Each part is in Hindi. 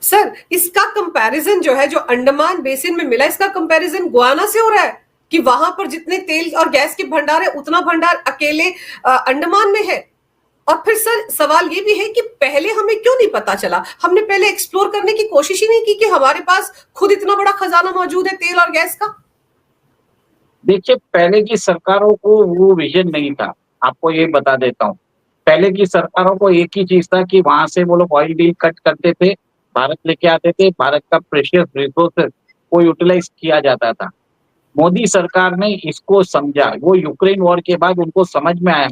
सर इसका कंपैरिजन जो है, जो अंडमान बेसिन में मिला, इसका कंपैरिजन गुआना से हो रहा है कि वहां पर जितने तेल और गैस के भंडार है उतना भंडार अकेले अंडमान में है। और फिर सर सवाल ये भी है कि पहले हमें क्यों नहीं पता चला, हमने पहले एक्सप्लोर करने की कोशिश ही नहीं की कि हमारे पास खुद इतना बड़ा खजाना मौजूद है तेल और गैस का। देखिए, पहले की सरकारों को वो विजन नहीं था, आपको ये बता देता हूँ। पहले की सरकारों को एक ही चीज़ था कि वहाँ से वो लोग ऑयल डील कट करते थे, भारत लेके आते थे, भारत का प्रेशियस रिसोर्सेज़ को यूटिलाइज़ किया जाता था। मोदी सरकार ने इसको समझा, वो यूक्रेन वॉर के बाद उनको समझ में आया,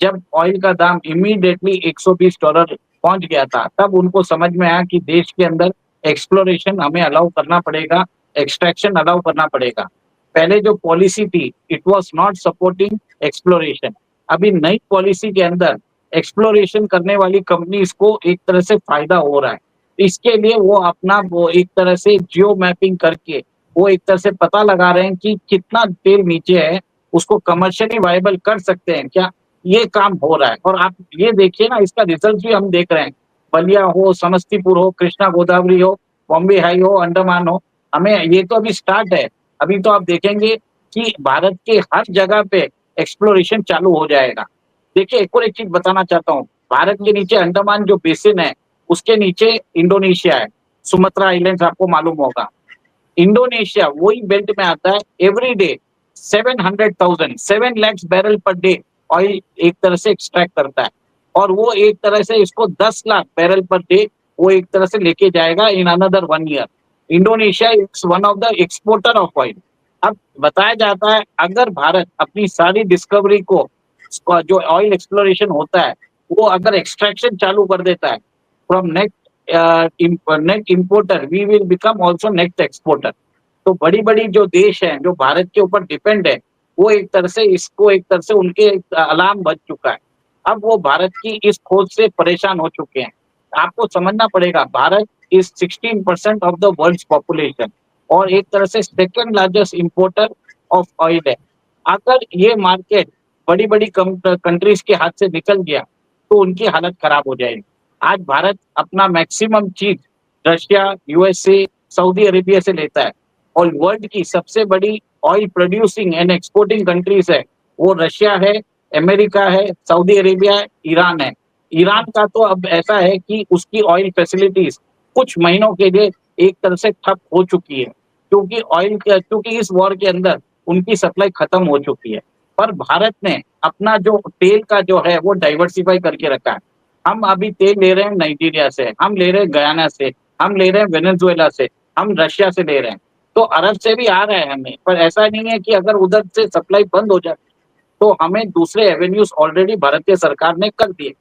जब ऑयल का दाम इमीडिएटली $120 पहुँच गया था, तब उनको समझ में आया कि देश के अंदर एक्सप्लोरेशन हमें अलाउ करना पड़ेगा, एक्सट्रैक्शन अलाउ करना पड़ेगा। पहले जो पॉलिसी थी, it was not supporting exploration. अभी नई पॉलिसी के अंदर एक्सप्लोरेशन करने वाली कंपनीज़ को एक तरह से फ़ायदा हो रहा है। इसके लिए वो अपना वो एक तरह से जियो मैपिंग करके वो एक तरह से पता लगा रहे हैं कि कितना तेल नीचे है, उसको कमर्शियली वायबल कर सकते हैं क्या? ये काम हो रहा है और आप ये देखिए ना, इसका रिजल्ट भी हम देख रहे हैं। बलिया हो, समस्तीपुर हो, कृष्णा गोदावरी हो, बॉम्बे हाई हो, अंडमान हो, हमें ये तो अभी स्टार्ट है। अभी तो आप देखेंगे कि भारत के हर जगह पे एक्सप्लोरेशन चालू हो जाएगा। देखिए, एक और एक चीज़ बताना चाहता हूँ, भारत के नीचे अंडमान जो बेसिन है, उसके नीचे इंडोनेशिया है, सुमात्रा आइलैंड्स आपको मालूम होगा। इंडोनेशिया वही बेल्ट में आता है, every day 700,000 7 lakhs barrel per day oil एक तरह से एक्सट्रैक्ट करता है और वो एक तरह से इसको 10 लाख बैरल पर डे वो एक तरह से लेके जाएगा in another 1 year. Indonesia is one of the exporter of oil. अब बताया जाता है अगर भारत अपनी सारी डिस्कवरी को जो ऑयल एक्सप्लोरेशन होता है वो अगर एक्सट्रैक्शन चालू कर देता है, from net importer we will become also net exporter. तो बड़ी-बड़ी जो देश हैं, जो भारत के ऊपर डिपेंड है, वो एक तरह से इसको एक तरह से उनके अलार्म बज चुका है। अब वो भारत की इस खोज से परेशान हो चुके हैं। आपको समझना पड़ेगा, Bharat is 16% of the world's population और एक तरह से second largest importer of oil है। अगर ये मार्केट बड़ी-बड़ी कंट्रीज़ के हाथ से निकल गया, तो उनकी हालत खराब हो जाएगी। आज भारत अपना मैक्सिमम चीज़ रशिया, यूएसए, सऊदी अरेबिया से लेता है और वर्ल्ड की सबसे बड़ी oil producing and exporting countries है, वो रशिया है, अमेरिका है, सऊदी अरेबिया है, ईरान है। ईरान का तो अब ऐसा है कि उसकी ऑयल फैसिलिटीज कुछ महीनों के लिए एक तरह से ठप हो चुकी है, क्योंकि इस वॉर के अंदर उनकी सप्लाई खत्म हो चुकी है। पर भारत ने अपना जो तेल का जो है वो डाइवर्सिफाई करके रखा है। हम अभी तेल ले रहे हैं नाइजीरिया से, हम ले रहे हैं गयाना से, हम ले रहे हैं वेनेजुएला से, हम रशिया से ले रहे हैं। तो अरब से भी आ रहा है हमें, पर ऐसा नहीं है कि अगर उधर से सप्लाई बंद हो जाए तो हमें दूसरे एवेन्यूज ऑलरेडी भारतीय सरकार ने कर दिए।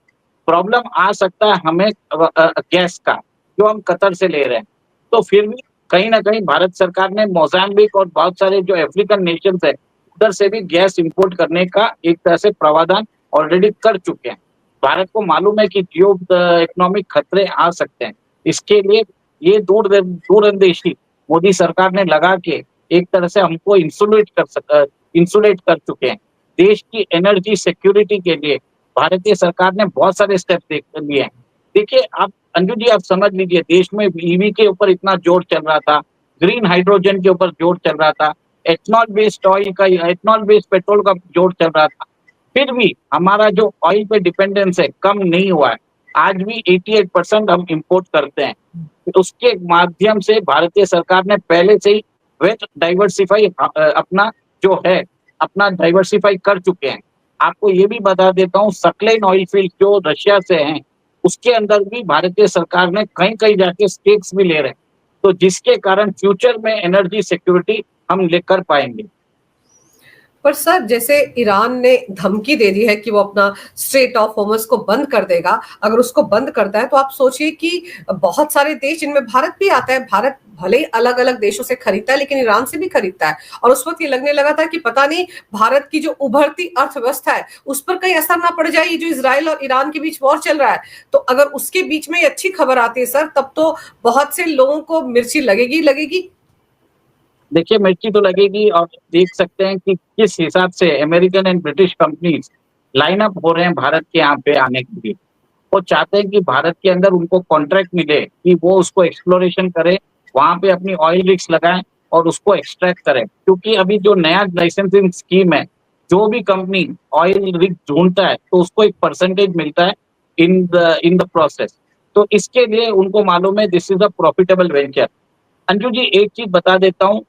प्रॉब्लम आ सकता है हमें गैस का, जो हम कतर से ले रहे हैं। तो फिर भी कहीं न कहीं भारत सरकार ने मोज़ाम्बिक और बहुत सारे जो अफ्रीकन नेशंस है, उधर से भी गैस इंपोर्ट करने का एक तरह से प्रावधान ऑलरेडी कर चुके हैं। भारत को मालूम है कि इकोनॉमिक खतरे आ सकते हैं। इसके लिए ये दूरंदेशी मोदी सरकार ने लगा के एक तरह से हमको इंसुलेट कर चुके हैं। देश की एनर्जी सिक्योरिटी के लिए भारतीय सरकार ने बहुत सारे स्टेप्स लिए हैं। देखिए आप अंजू जी, आप समझ लीजिए, देश में ईवी के ऊपर इतना जोर चल रहा था, ग्रीन हाइड्रोजन के ऊपर जोर चल रहा था, एथनॉल बेस्ड पेट्रोल का जोर चल रहा था। फिर भी हमारा जो ऑयल पे डिपेंडेंस है कम नहीं हुआ है। आज भी 88% हम इंपोर्ट करते हैं। तो उसके माध्यम से भारतीय सरकार ने पहले से ही वेट डाइवर्सिफाई अपना जो है अपना डाइवर्सिफाई कर चुके हैं। आपको ये भी बता देता हूँ, सकलाइन ऑयल फील्ड जो रशिया से हैं, उसके अंदर भी भारतीय सरकार ने कहीं-कहीं जाके स्टेक्स भी ले रहे हैं। तो जिसके कारण फ्यूचर में एनर्जी सिक्योरिटी हम लेकर पाएँगे। पर सर जैसे ईरान ने धमकी दे दी है कि वो अपना स्ट्रेट ऑफ होर्मुज को बंद कर देगा, अगर उसको बंद करता है तो आप सोचिए कि बहुत सारे देश जिनमें भारत भी आता है, भारत भले ही अलग अलग देशों से खरीदता है लेकिन ईरान से भी खरीदता है। और उस वक्त ये लगने लगा था कि पता नहीं भारत की जो उभरती अर्थव्यवस्था है उस पर कहीं असर ना पड़ जाए, जो इसराइल और ईरान के बीच वॉर चल रहा है। तो अगर उसके बीच में अच्छी खबर आती है सर, तब तो बहुत से लोगों को मिर्ची लगेगी लगेगी। देखिए, मिर्ची तो लगेगी और देख सकते हैं कि किस हिसाब से American and British companies line up हो रहे हैं भारत के यहाँ पे आने के लिए। वो चाहते हैं कि भारत के अंदर उनको कॉन्ट्रैक्ट मिले कि वो उसको एक्सप्लोरेशन करें, वहाँ पे अपनी ऑयल रिग्स लगाएँ और उसको एक्सट्रैक्ट करें। क्योंकि अभी जो नया लाइसेंसिंग स्कीम है, जो भी कंपनी ऑयल रिग ढूँढता है, तो उसको एक परसेंटेज मिलता है इन द प्रोसेस। तो इसके लिए उनको मालूम है this is a profitable venture. Anju ji, एक चीज़ बता देता हूँ,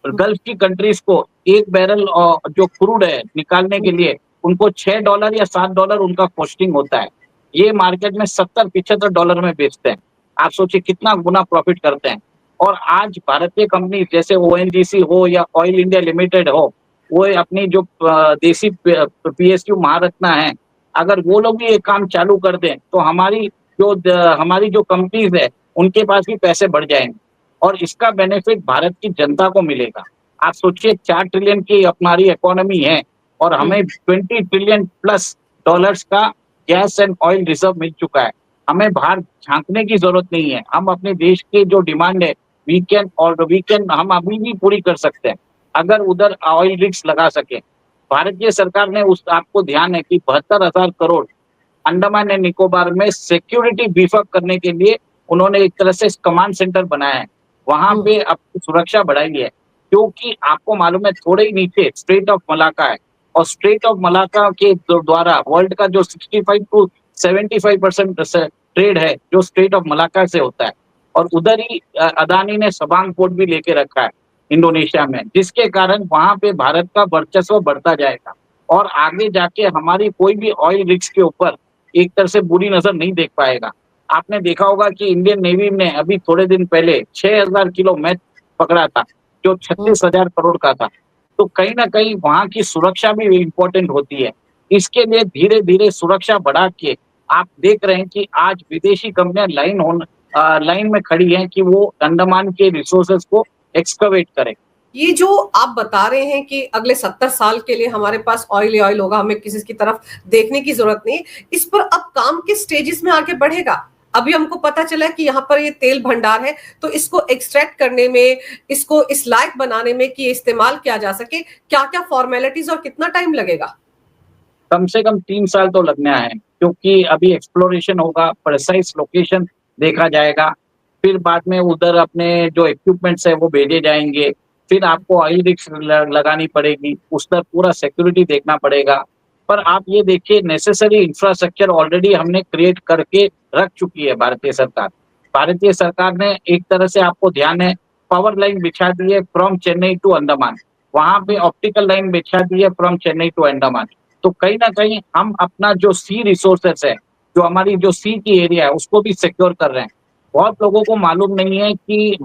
गल्फ की कंट्रीज़ को 1 बैरल जो क्रूड है निकालने के लिए उनको $6 या $7 उनका कॉस्टिंग होता है। ये मार्केट में $70-75 में बेचते हैं। आप सोचिए कितना गुना प्रॉफ़िट करते हैं। और आज भारतीय कंपनी जैसे ओएनजीसी हो या ऑयल इंडिया लिमिटेड हो, वो अपनी जो देसी पीएसयू महारत्ना है, अगर वो लोग भी ये काम चालू कर दें, तो हमारी जो कंपनीज़ है, उनके पास भी पैसे बढ़ जाएँगे। और इसका बेनिफिट भारत की जनता को मिलेगा। आप सोचिए 4 ट्रिलियन की हमारी इकोनॉमी है और हमें 20 ट्रिलियन प्लस डॉलर्स का गैस एंड ऑयल रिजर्व मिल चुका है। हमें बाहर झाँकने की ज़रूरत नहीं है। हम अपने देश की जो डिमांड है, वी कैन हम अभी भी पूरी कर सकते हैं, अगर उधर ऑयल रिग्स लगा सकें। भारतीय सरकार ने उस आपको ध्यान है कि 72,000 करोड़ अंडमान एंड निकोबार में सिक्योरिटी बीफ अप करने के लिए उन्होंने एक तरह से कमांड सेंटर बनाया है। वहाँ हुँ, पे अपनी सुरक्षा बढ़ाई है, क्योंकि आपको मालूम है थोड़े ही नीचे स्ट्रेट ऑफ मलाका है और स्ट्रेट ऑफ मलाका के द्वारा वर्ल्ड का जो 65 टू 75% ट्रेड है, जो स्ट्रेट ऑफ मलाका से होता है। और उधर ही अदानी ने सबांग पोर्ट भी लेके रखा है इंडोनेशिया में, जिसके कारण वहाँ पे भारत का वर्चस्व बढ़ता जाएगा और आगे जाके हमारी कोई भी ऑयल रिग्स के ऊपर एक तरह से बुरी नज़र नहीं देख पाएगा। आपने देखा होगा कि इंडियन नेवी ने अभी थोड़े दिन पहले 6,000 किलो मेथ पकड़ा था, जो हुँ। 36,000 करोड़ का था। तो कहीं न कहीं वहाँ की सुरक्षा भी इम्पोर्टेंट होती है। इसके लिए धीरे-धीरे सुरक्षा बढ़ा के आप देख रहे हैं कि आज विदेशी कंपनियाँ लाइन में खड़ी हैं कि वो अंडमान के रिसोर्सेज़ को एक्सकवेट करें। ये जो आप बता रहे हैं कि अगले 70 साल के लिए हमारे पास ऑयल ही ऑयल होगा, हमें किसी की तरफ देखने की ज़रूरत नहीं। इस पर अब काम किस स्टेजेस में आगे बढ़ेगा? अभी हमको पता चला है कि यहाँ पर ये तेल भंडार है, तो इसको एक्सट्रैक्ट करने में, इसको इस लायक बनाने में कि ये इस्तेमाल किया जा सके, क्या-क्या फ़ॉर्मेलिटीज़ और कितना टाइम लगेगा? कम से कम 3 साल तो लगने आए हैं, क्योंकि अभी एक्सप्लोरेशन होगा, प्रिसाइज़ लोकेशन देखा जाएगा, फिर बाद में उधर अपने जो इक्विपमेंट्स हैं वो भेजे जाएँगे, फिर आपको ऑयल रिग्स लगानी पड़ेगी, उस पर पूरा सिक्योरिटी देखना पड़ेगा। पर आप ये देखिए नेसेसरी इंफ्रास्ट्रक्चर ऑलरेडी हमने क्रिएट करके रख चुकी है भारतीय सरकार। भारतीय सरकार ने एक तरह से आपको ध्यान है पावर लाइन बिछा दी है फ्रॉम चेन्नई टू अंडमान, वहाँ पे ऑप्टिकल लाइन बिछा दी है फ्रॉम चेन्नई टू अंडमान। तो कहीं न कहीं हम अपना जो सी रिसोर्सेस है, जो हमारी जो सी की एरिया है, उसको भी सिक्योर कर रहे हैं। बहुत लोगों को मालूम नहीं है कि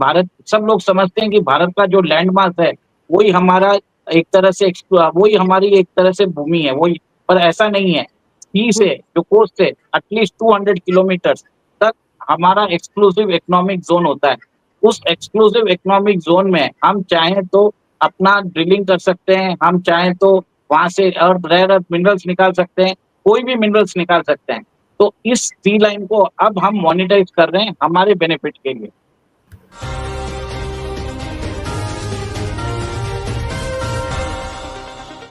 सब लोग समझते हैं कि भारत का जो लैंड मास है, वही हमारा एक तरह से वही हमारी एक तरह से भूमि है, वही पर ऐसा नहीं है। सी से हुँ, जो कोस्ट से एटलीस्ट 200 किलोमीटर्स तक हमारा एक्सक्लूसिव इकोनॉमिक ज़ोन होता है। उस एक्सक्लूसिव इकोनॉमिक ज़ोन में हम चाहें तो अपना ड्रिलिंग कर सकते हैं, हम चाहें तो वहाँ से रेयर अर्थ मिनरल्स निकाल सकते हैं, कोई भी मिनरल्स निकाल सकते हैं। तो इस सी लाइन को अब हम मोनेटाइज़ कर रहे हैं हमारे बेनिफिट के लिए।